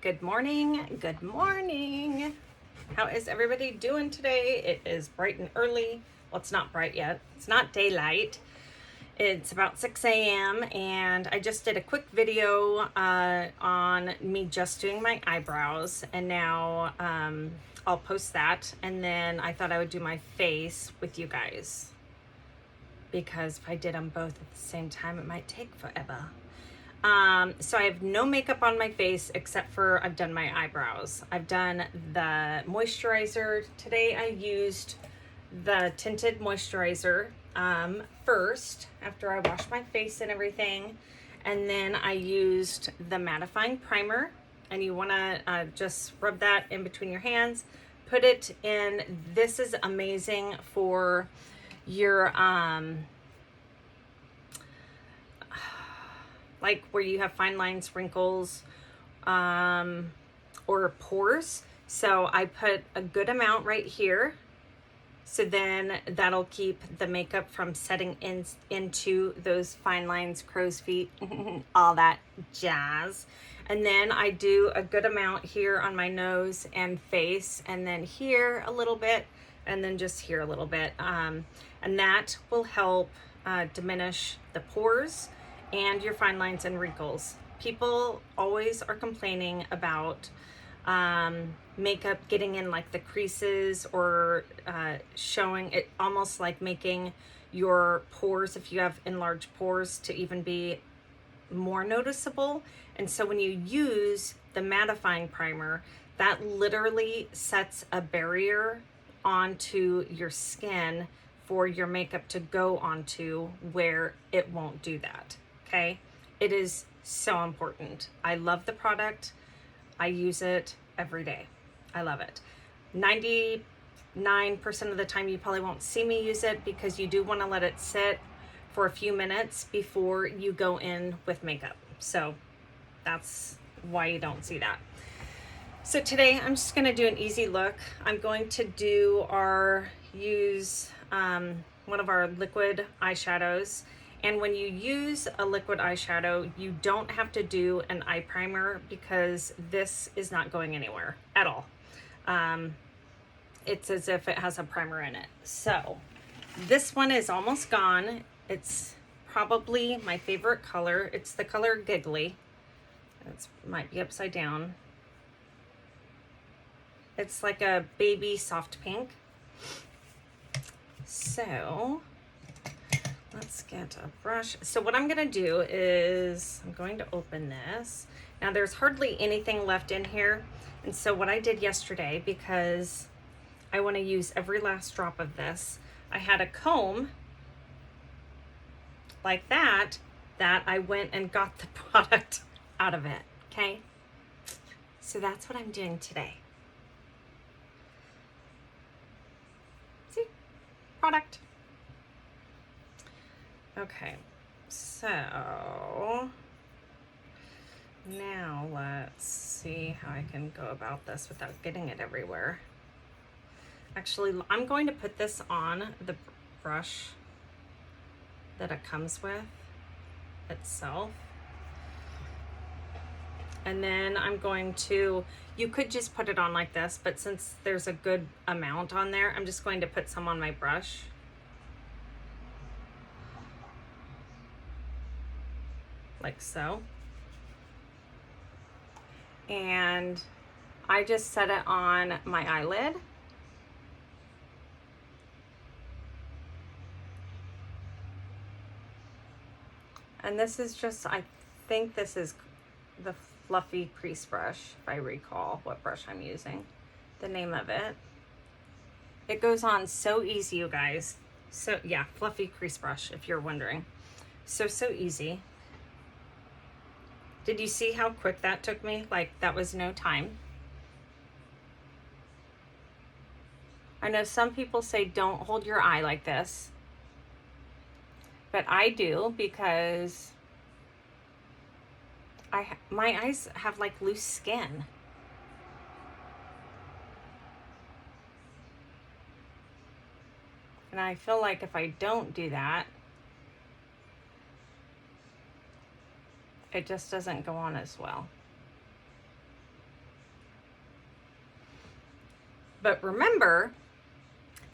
Good morning. Good morning. How is everybody doing today? It is bright and early. Well, it's not bright yet. It's not daylight. It's about 6 a.m. and I just did a quick video on me just doing my eyebrows, and now I'll post that, and then I thought I would do my face with you guys because if I did them both at the same time, it might take forever. So I have no makeup on my face except for I've done my eyebrows. I've done the moisturizer. Today I used the tinted moisturizer first after I washed my face and everything. And then I used the mattifying primer, and you want to just rub that in between your hands. Put it in. This is amazing for your like where you have fine lines, wrinkles, or pores. So I put a good amount right here. So then that'll keep the makeup from setting into those fine lines, crow's feet, all that jazz. And then I do a good amount here on my nose and face, and then here a little bit, and then just here a little bit. And that will help diminish the pores and your fine lines and wrinkles. People always are complaining about makeup getting in like the creases, or showing it, almost like making your pores, if you have enlarged pores, to even be more noticeable. And so when you use the mattifying primer, that literally sets a barrier onto your skin for your makeup to go onto, where it won't do that. Okay, it is so important. I love the product. I use it every day. I love it. 99% of the time you probably won't see me use it, because you do want to let it sit for a few minutes before you go in with makeup. So that's why you don't see that. So today I'm just going to do an easy look. I'm going to use one of our liquid eyeshadows. And when you use a liquid eyeshadow, you don't have to do an eye primer, because this is not going anywhere at all. It's as if it has a primer in it. So this one is almost gone. It's probably my favorite color. It's the color Giggly. It might be upside down. It's like a baby soft pink. So let's get a brush. So what I'm going to do is I'm going to open this. Now there's hardly anything left in here. And so what I did yesterday, because I want to use every last drop of this, I had a comb like that I went and got the product out of it. Okay. So that's what I'm doing today. See? Product. Okay, so now let's see how I can go about this without getting it everywhere. Actually, I'm going to put this on the brush that it comes with itself. And then I'm going to, you could just put it on like this, but since there's a good amount on there, I'm just going to put some on my brush. Like so. And I just set it on my eyelid. And this is just, I think this is the Fluffy Crease Brush, if I recall what brush I'm using, the name of it. It goes on so easy, you guys. So yeah, Fluffy Crease Brush, if you're wondering. So easy. Did you see how quick that took me? Like, that was no time. I know some people say don't hold your eye like this, but I do, because my eyes have like loose skin. And I feel like if I don't do that, it just doesn't go on as well. But remember,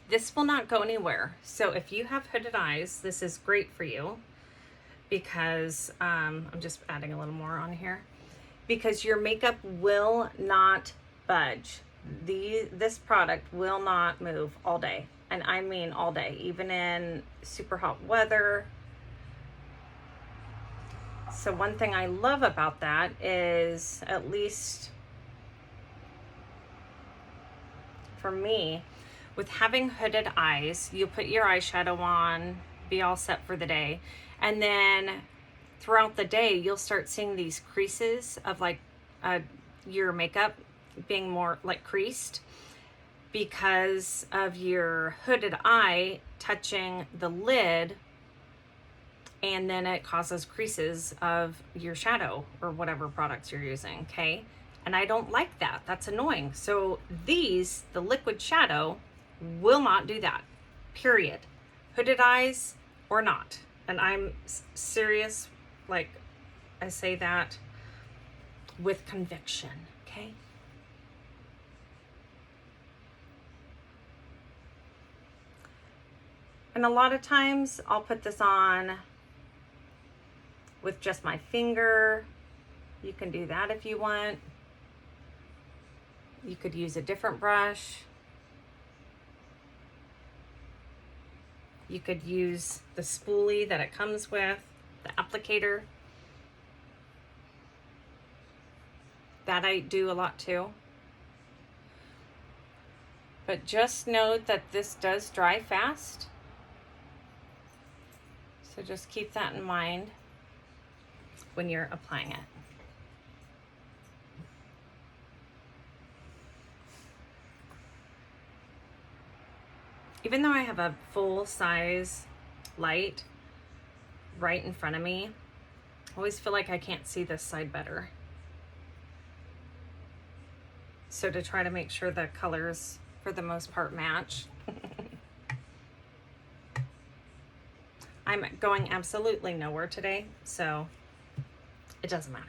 this will not go anywhere. So if you have hooded eyes, this is great for you because I'm just adding a little more on here, because your makeup will not budge. This product will not move all day. And I mean all day, even in super hot weather. So one thing I love about that is, at least for me, with having hooded eyes, you put your eyeshadow on, be all set for the day, and then throughout the day you'll start seeing these creases of like your makeup being more like creased because of your hooded eye touching the lid, and then it causes creases of your shadow or whatever products you're using, okay? And I don't like that. That's annoying. So these, the liquid shadow, will not do that, period. Hooded eyes or not. And I'm serious, like I say that with conviction, okay? And a lot of times I'll put this on with just my finger. You can do that if you want. You could use a different brush. You could use the spoolie that it comes with, the applicator. That I do a lot too. But just note that this does dry fast. So just keep that in mind when you're applying it. Even though I have a full size light right in front of me, I always feel like I can't see this side better. So to try to make sure the colors for the most part match. I'm going absolutely nowhere today, so it doesn't matter.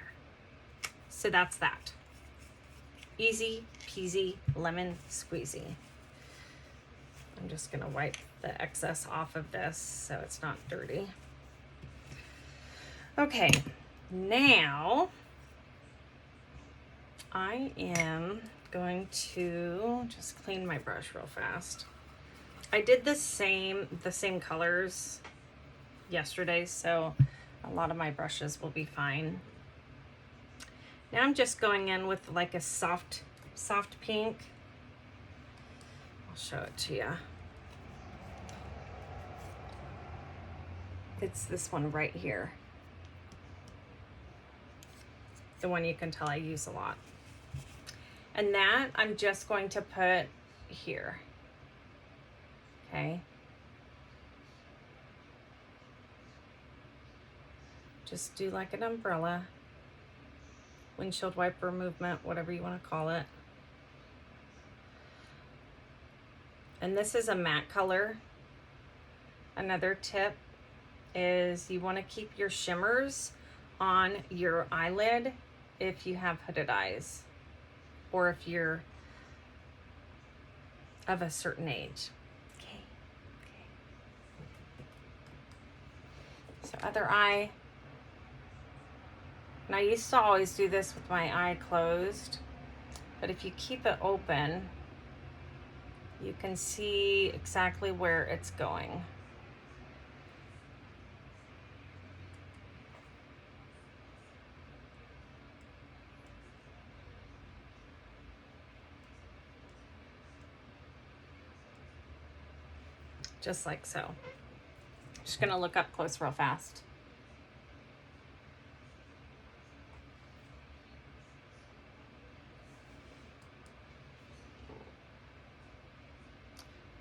So that's that. Easy peasy lemon squeezy. I'm just gonna wipe the excess off of this so it's not dirty. Okay, now I am going to just clean my brush real fast. I did the same colors yesterday, so a lot of my brushes will be fine. Now I'm just going in with like a soft pink. I'll show it to you. It's this one right here. The one you can tell I use a lot. And that I'm just going to put here. Okay. Just do like an umbrella, windshield wiper movement, whatever you want to call it. And this is a matte color. Another tip is you want to keep your shimmers on your eyelid if you have hooded eyes, or if you're of a certain age. Okay. So other eye. And I used to always do this with my eye closed, but if you keep it open, you can see exactly where it's going. Just like so. Just gonna look up close real fast.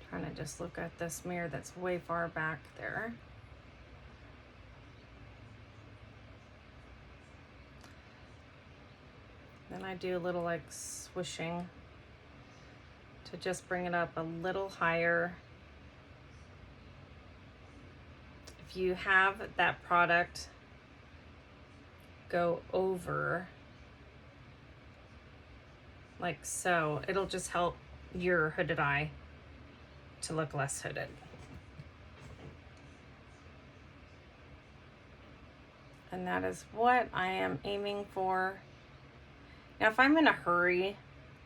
Trying to just look at this mirror that's way far back there. Then I do a little like swishing to just bring it up a little higher. If you have that product go over like so, it'll just help your hooded eye to look less hooded. And that is what I am aiming for. Now, if I'm in a hurry,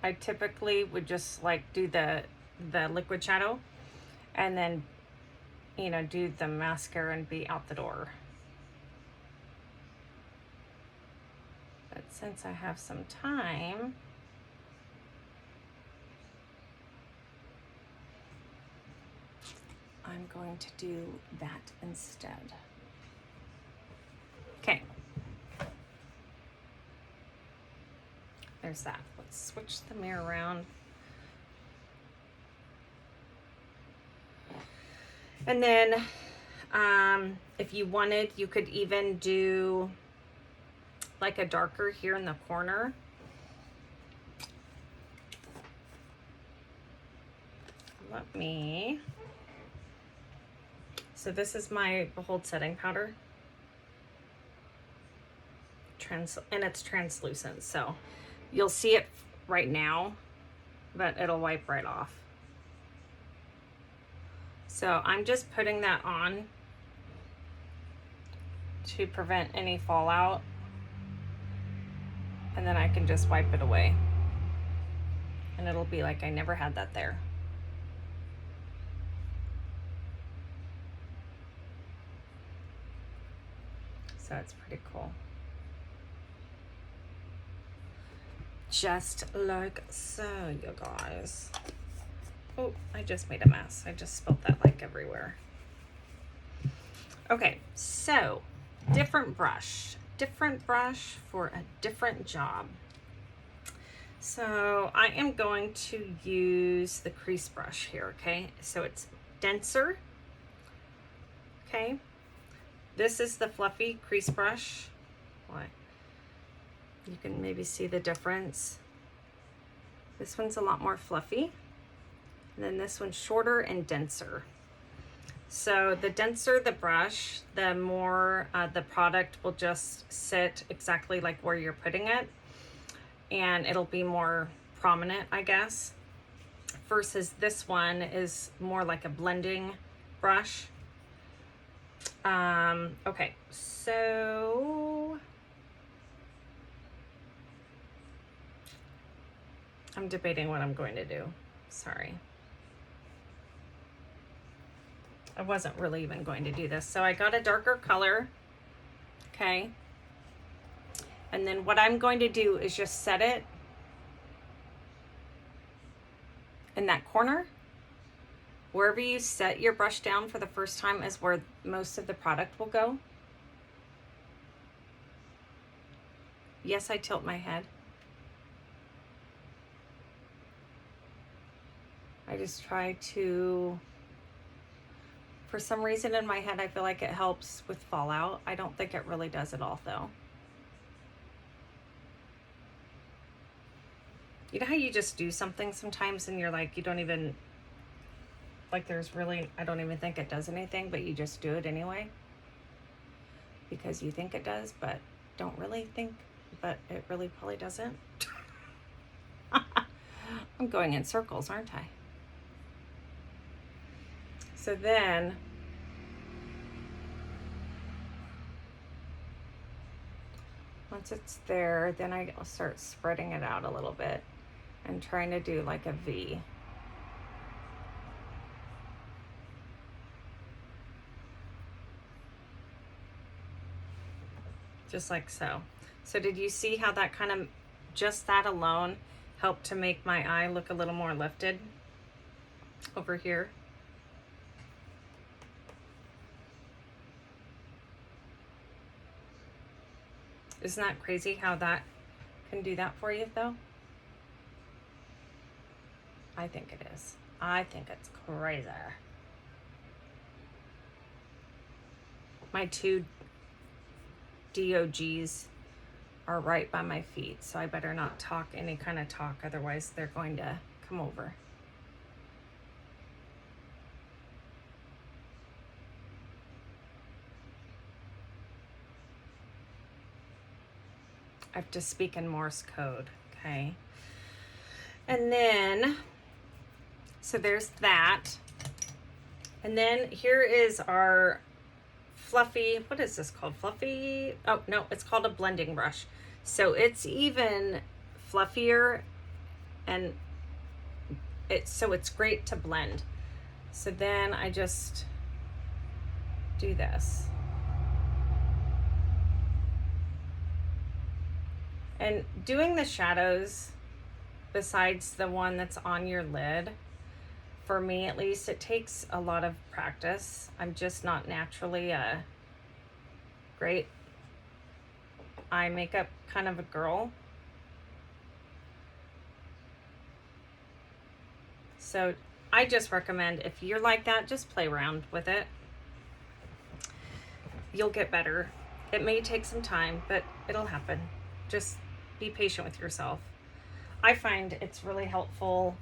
I typically would just like do the liquid shadow and then, you know, do the mascara and be out the door. But since I have some time, I'm going to do that instead. Okay. There's that. Let's switch the mirror around. And then if you wanted, you could even do like a darker here in the corner. Let me, so this is my Behold setting powder. And it's translucent, so you'll see it right now, but it'll wipe right off. So I'm just putting that on to prevent any fallout, and then I can just wipe it away and it'll be like I never had that there. So it's pretty cool. Just like so, you guys. Oh, I just made a mess. I just spilled that like everywhere. Okay, so different brush for a different job. So I am going to use the crease brush here, okay? So it's denser, okay? This is the fluffy crease brush. Why? You can maybe see the difference. This one's a lot more fluffy. And then this one's shorter and denser. So the denser the brush, the more the product will just sit exactly like where you're putting it. And it'll be more prominent, I guess. Versus this one is more like a blending brush. Okay, so I'm debating what I'm going to do. Sorry. I wasn't really even going to do this. So I got a darker color, okay? And then what I'm going to do is just set it in that corner. Wherever you set your brush down for the first time is where most of the product will go. Yes, I tilt my head. I just try to, for some reason in my head, I feel like it helps with fallout. I don't think it really does at all though. You know how you just do something sometimes and you're like, you don't even, like there's really, I don't even think it does anything, but you just do it anyway. Because you think it does, but don't really think, but it really probably doesn't. I'm going in circles, aren't I? So then, once it's there, then I'll start spreading it out a little bit and trying to do like a V. Just like so. So did you see how that kind of, just that alone helped to make my eye look a little more lifted over here? Isn't that crazy how that can do that for you though? I think it is. I think it's crazy. My two DOGs are right by my feet, so I better not talk any kind of talk, otherwise they're going to come over. I have to speak in Morse code, okay? And then So there's that. And then here is our fluffy, what is this called? Fluffy, oh no, it's called a blending brush. So it's even fluffier, and it's great to blend. So then I just do this. And doing the shadows, besides the one that's on your lid, for me at least, it takes a lot of practice. I'm just not naturally a great eye makeup kind of a girl. So I just recommend, if you're like that, just play around with it. You'll get better. It may take some time, but it'll happen. Just be patient with yourself. I find it's really helpful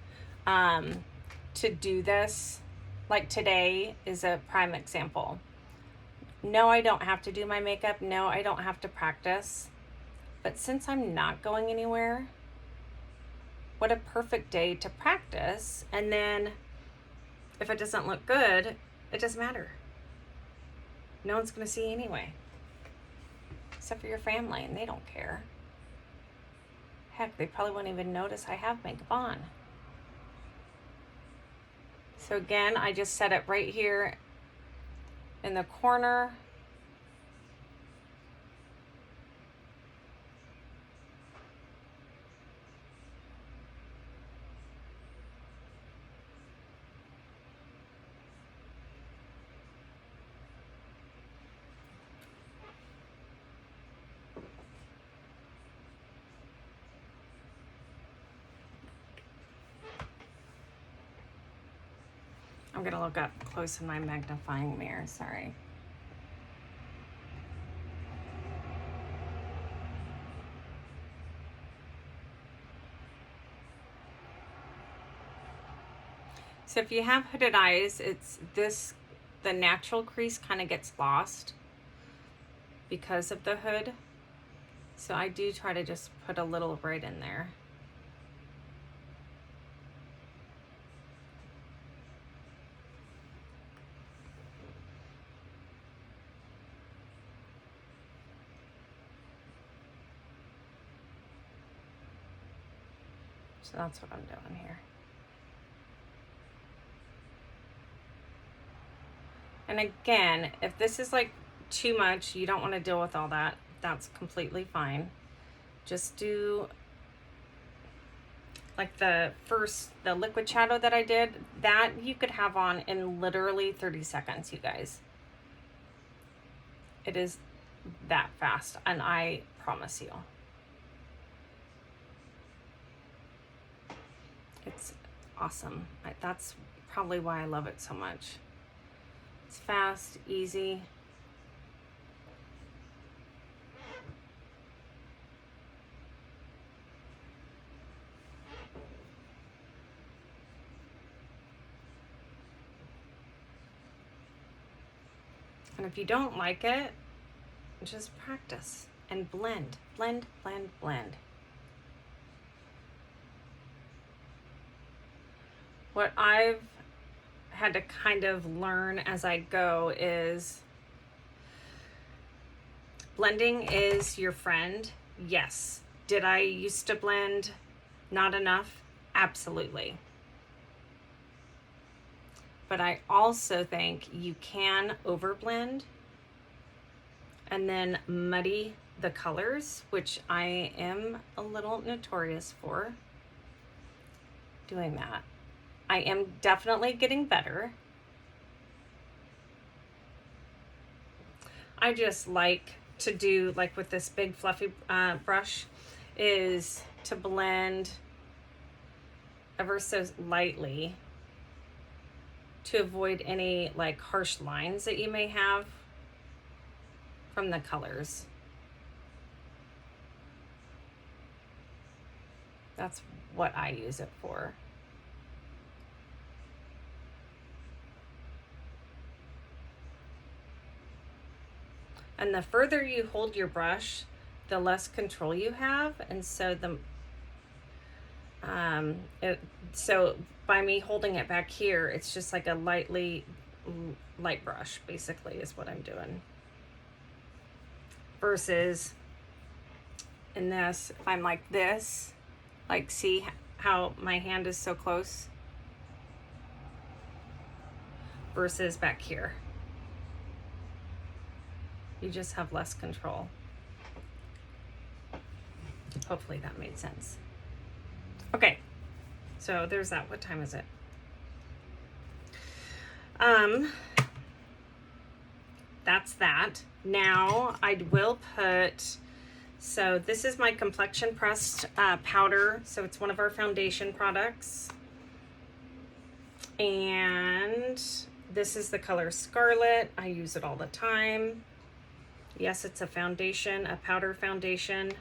to do this. Like today is a prime example. No, I don't have to do my makeup. No, I don't have to practice. But since I'm not going anywhere, what a perfect day to practice. And then if it doesn't look good, it doesn't matter. No one's going to see anyway, except for your family, and they don't care. Heck, they probably won't even notice I have makeup on. So again, I just set it right here in the corner. I'm gonna look up close in my magnifying mirror, sorry. So if you have hooded eyes, it's this, the natural crease kind of gets lost because of the hood. So I do try to just put a little right in there. So that's what I'm doing here. And again, if this is like too much, you don't want to deal with all that, that's completely fine. Just do like the liquid shadow that I did, that you could have on in literally 30 seconds, you guys. It is that fast, and I promise you. It's awesome. That's probably why I love it so much. It's fast, easy. And if you don't like it, just practice and blend, blend, blend, blend. What I've had to kind of learn as I go is blending is your friend. Yes. Did I used to blend not enough? Absolutely. But I also think you can overblend and then muddy the colors, which I am a little notorious for doing that. I am definitely getting better. I just like to do, like with this big fluffy brush, is to blend ever so lightly to avoid any like harsh lines that you may have from the colors. That's what I use it for. And the further you hold your brush, the less control you have. And so It, so by me holding it back here, it's just like a light brush, basically, is what I'm doing. Versus in this, if I'm like this, like see how my hand is so close? Versus back here. You just have less control. Hopefully that made sense. Okay, so there's that. What time is it? That's that. Now I will put, so this is my complexion pressed powder. So it's one of our foundation products. And this is the color Scarlet. I use it all the time. Yes, it's a foundation, a powder foundation.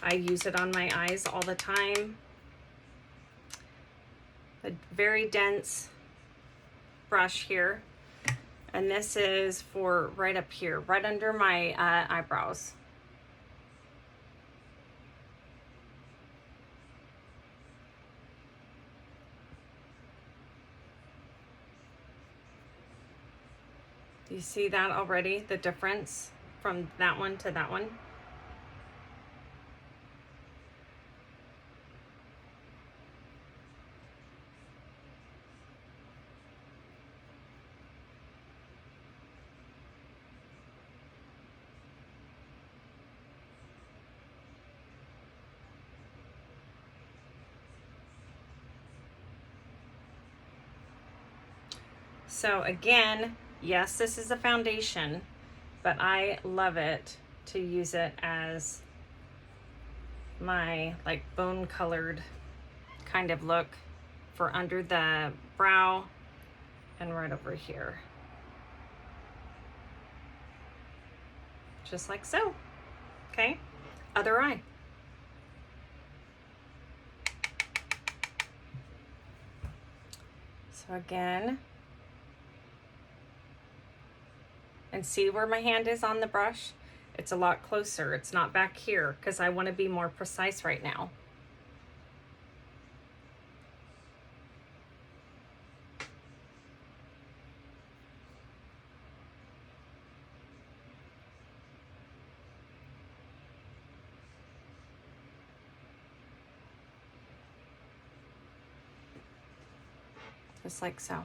I use it on my eyes all the time. A very dense brush here. And this is for right up here, right under my eyebrows. Do you see that already, the difference from that one to that one? So again, yes, this is a foundation, but I love it to use it as my like bone colored kind of look for under the brow and right over here. Just like so. Okay, other eye. So again, and see where my hand is on the brush? It's a lot closer. It's not back here because I want to be more precise right now. Just like so.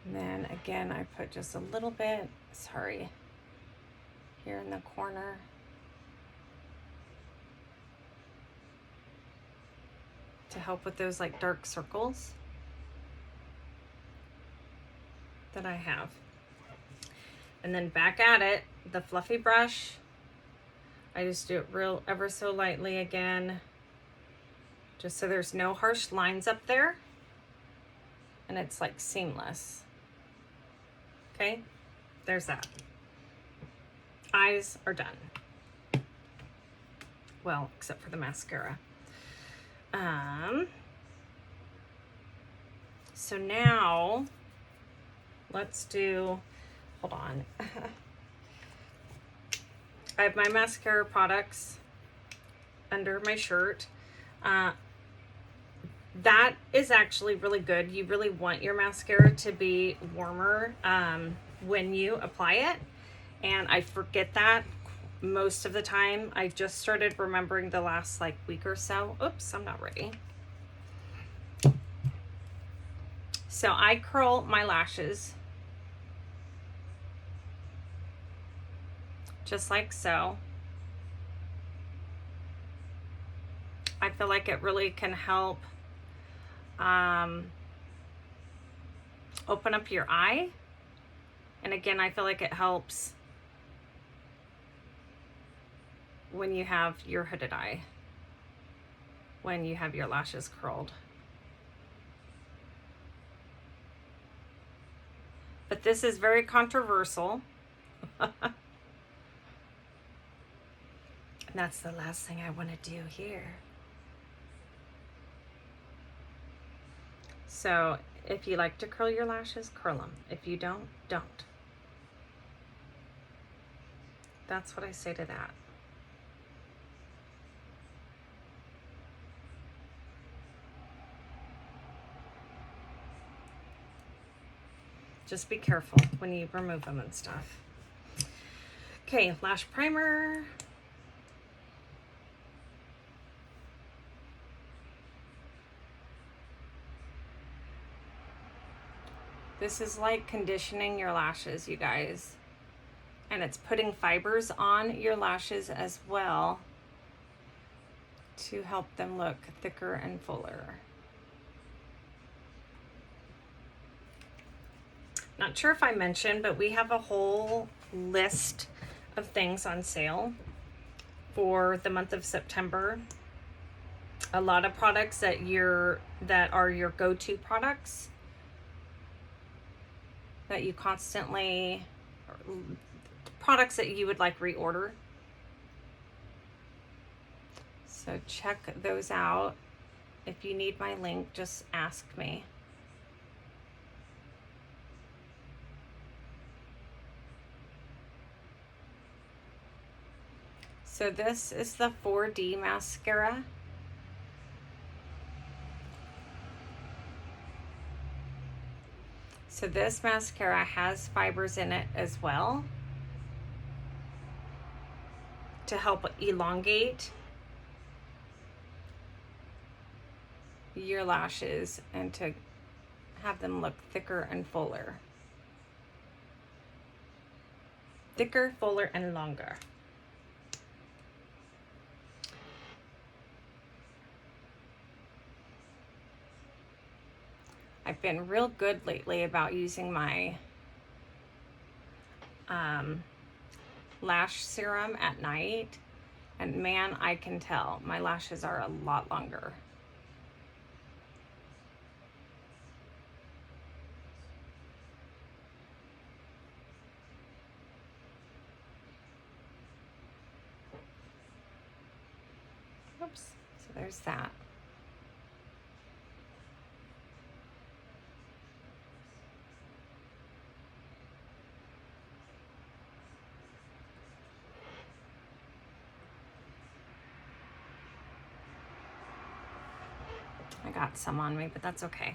And then again, I put just a little bit, sorry, here in the corner. To help with those like dark circles that I have. And then back at it, the fluffy brush. I just do it ever so lightly again, just so there's no harsh lines up there and it's like seamless. Okay, there's that. Eyes are done. Well, except for the mascara. So now let's do, hold on. I have my mascara products under my shirt. That is actually really good. You really want your mascara to be warmer when you apply it. And I forget that most of the time. I just started remembering the last like week or so. Oops, I'm not ready. So I curl my lashes. Just like so. I feel like it really can help open up your eye. And again, I feel like it helps when you have your hooded eye, when you have your lashes curled. But this is very controversial. And that's the last thing I want to do here. So if you like to curl your lashes, curl them. If you don't, don't. That's what I say to that. Just be careful when you remove them and stuff. Okay, lash primer. This is like conditioning your lashes, you guys. And it's putting fibers on your lashes as well to help them look thicker and fuller. Not sure if I mentioned, but we have a whole list of things on sale for the month of September. A lot of products that are your go-to products that you constantly, products that you would like reorder. So check those out. If you need my link, just ask me. So this is the 4D mascara. So this mascara has fibers in it as well to help elongate your lashes and to have them look thicker and fuller. Thicker, fuller, and longer. I've been real good lately about using my lash serum at night, and man, I can tell my lashes are a lot longer. Oops, so there's that. I got some on me, but that's okay.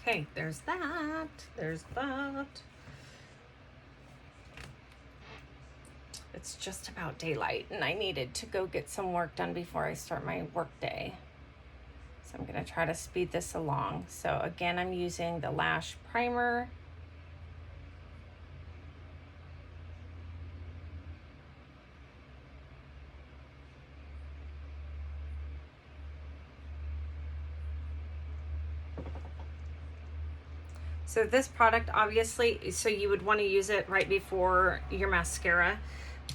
Okay, there's that. There's that. It's just about daylight, and I needed to go get some work done before I start my work day. So I'm gonna try to speed this along. So again, I'm using the lash primer. So this product, obviously, so you would want to use it right before your mascara.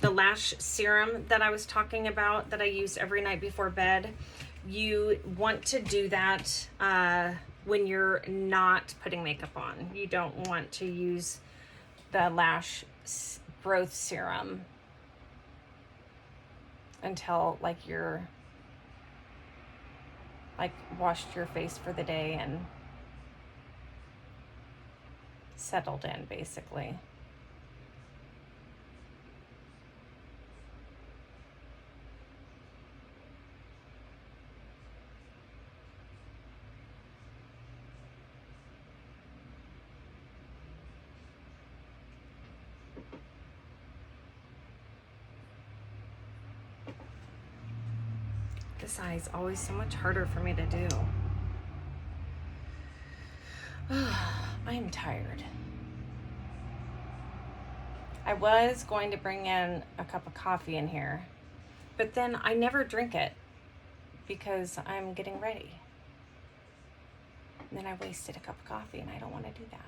The lash serum that I was talking about that I use every night before bed, you want to do that when you're not putting makeup on. You don't want to use the lash growth serum until like you're like washed your face for the day and settled in, basically. This eye is always so much harder for me to do. I'm tired. I was going to bring in a cup of coffee in here, but then I never drink it because I'm getting ready. And then I wasted a cup of coffee, and I don't want to do that.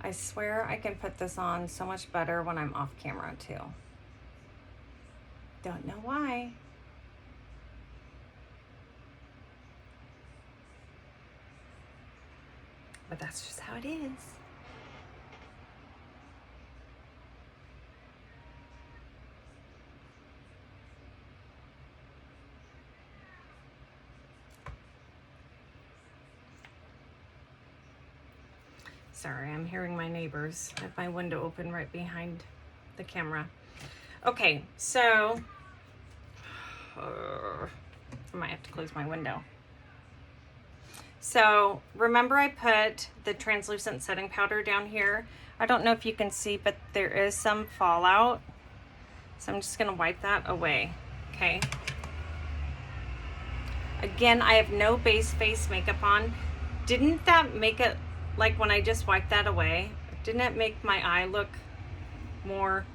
I swear I can put this on so much better when I'm off camera too. Don't know why. But that's just how it is. Sorry, I'm hearing my neighbors. I have my window open right behind the camera. Okay, so I might have to close my window. So remember I put the translucent setting powder down here. I don't know if you can see, but there is some fallout. So I'm just gonna wipe that away, okay? Again, I have no base face makeup on. Didn't that make it, like when I just wiped that away, didn't it make my eye look more,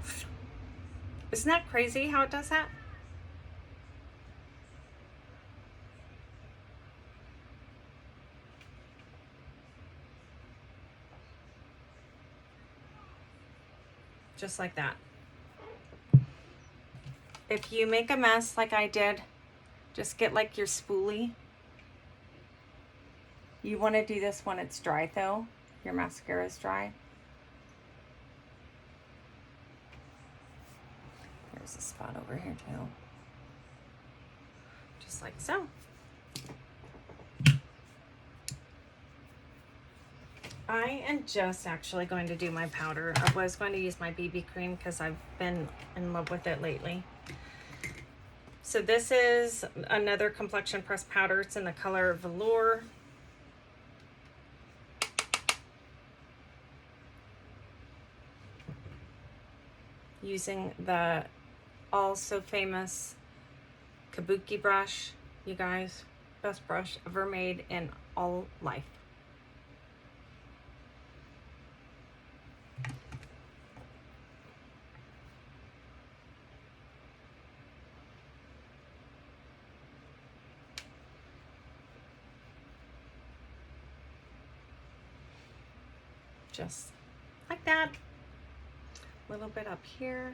isn't that crazy how it does that? Just like that. If you make a mess like I did, just get like your spoolie. You want to do this when it's dry though. Your mascara is dry. There's a spot over here too. Just like so. I am just actually going to do my powder. I was going to use my BB cream because I've been in love with it lately. So this is another complexion pressed powder. It's in the color Velour. Using the also famous Kabuki brush, you guys. Best brush ever made in all life. Just like that. A little bit up here.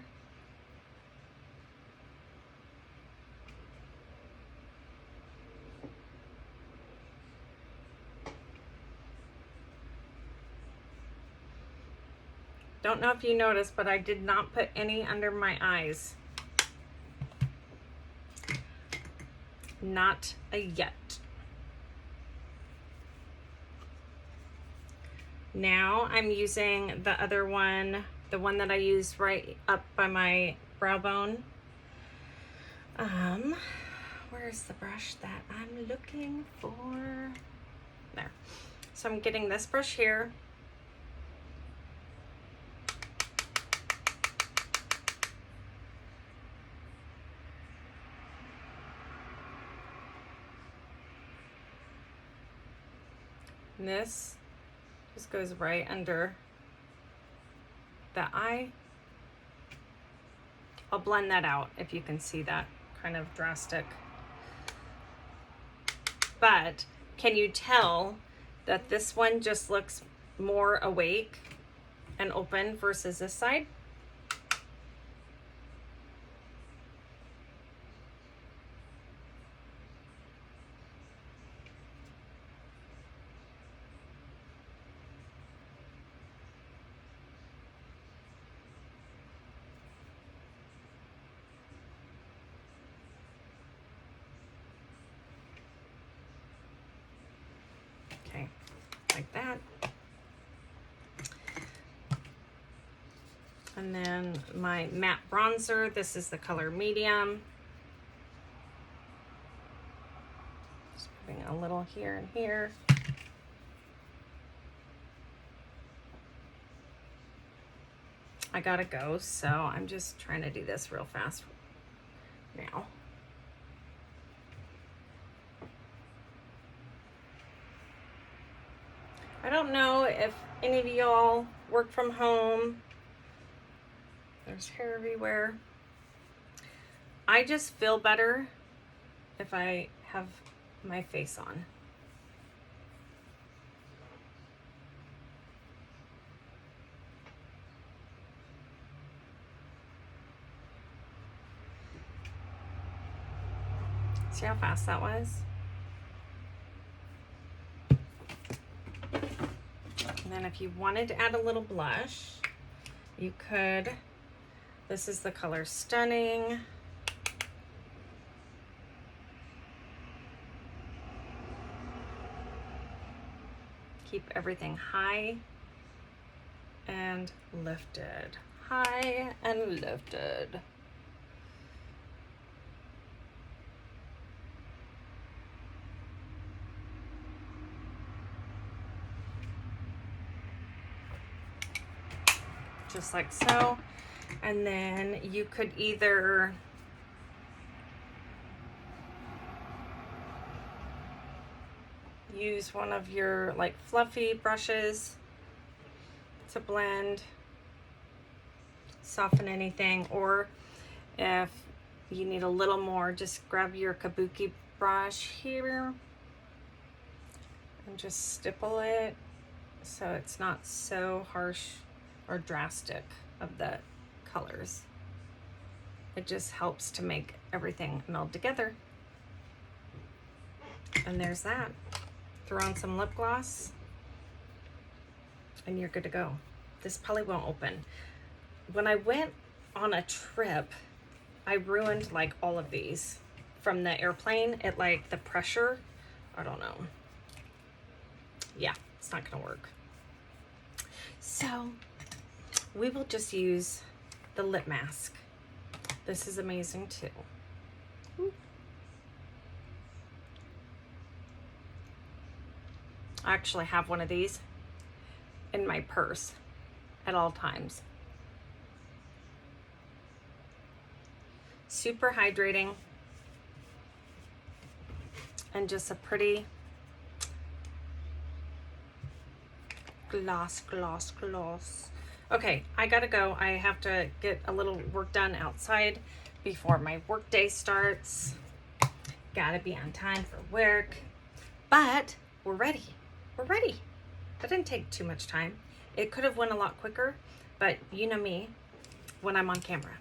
Don't know if you noticed, but I did not put any under my eyes. Not yet. Now I'm using the other one, the one that I used right up by my brow bone. Where's the brush that I'm looking for? There. So I'm getting this brush here. And this just goes right under the eye. I'll blend that out if you can see that kind of drastic. But can you tell that this one just looks more awake and open versus this side? Okay, like that. And then my matte bronzer, this is the color medium. Just putting a little here and here. I gotta go, so I'm just trying to do this real fast now. I don't know if any of y'all work from home. There's hair everywhere. I just feel better if I have my face on. See how fast that was? And then if you wanted to add a little blush, you could. This is the color Stunning. Keep everything high and lifted. High and lifted. Just like so. And then you could either use one of your like fluffy brushes to blend, soften anything, or if you need a little more, just grab your kabuki brush here and just stipple it so it's not so harsh or drastic of the colors. It just helps to make everything meld together. And there's that. Throw on some lip gloss and you're good to go. This probably won't open. When I went on a trip, I ruined like all of these from the airplane. It like the pressure, I don't know. Yeah, it's not gonna work. So we will just use the lip mask. This is amazing too. Ooh. I actually have one of these in my purse at all times. Super hydrating and just a pretty gloss. Okay, I gotta go. I have to get a little work done outside before my work day starts. Gotta be on time for work. But we're ready. We're ready. That didn't take too much time. It could have went a lot quicker, but you know me, when I'm on camera,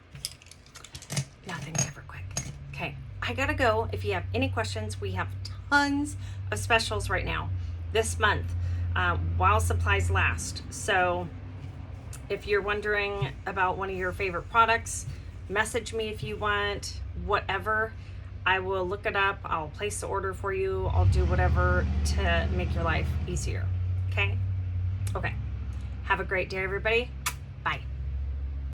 nothing's ever quick. Okay, I gotta go. If you have any questions, we have tons of specials right now this month while supplies last. So if you're wondering about one of your favorite products, message me if you want, whatever. I will look it up. I'll place the order for you. I'll do whatever to make your life easier. Okay? Okay. Have a great day, everybody. Bye.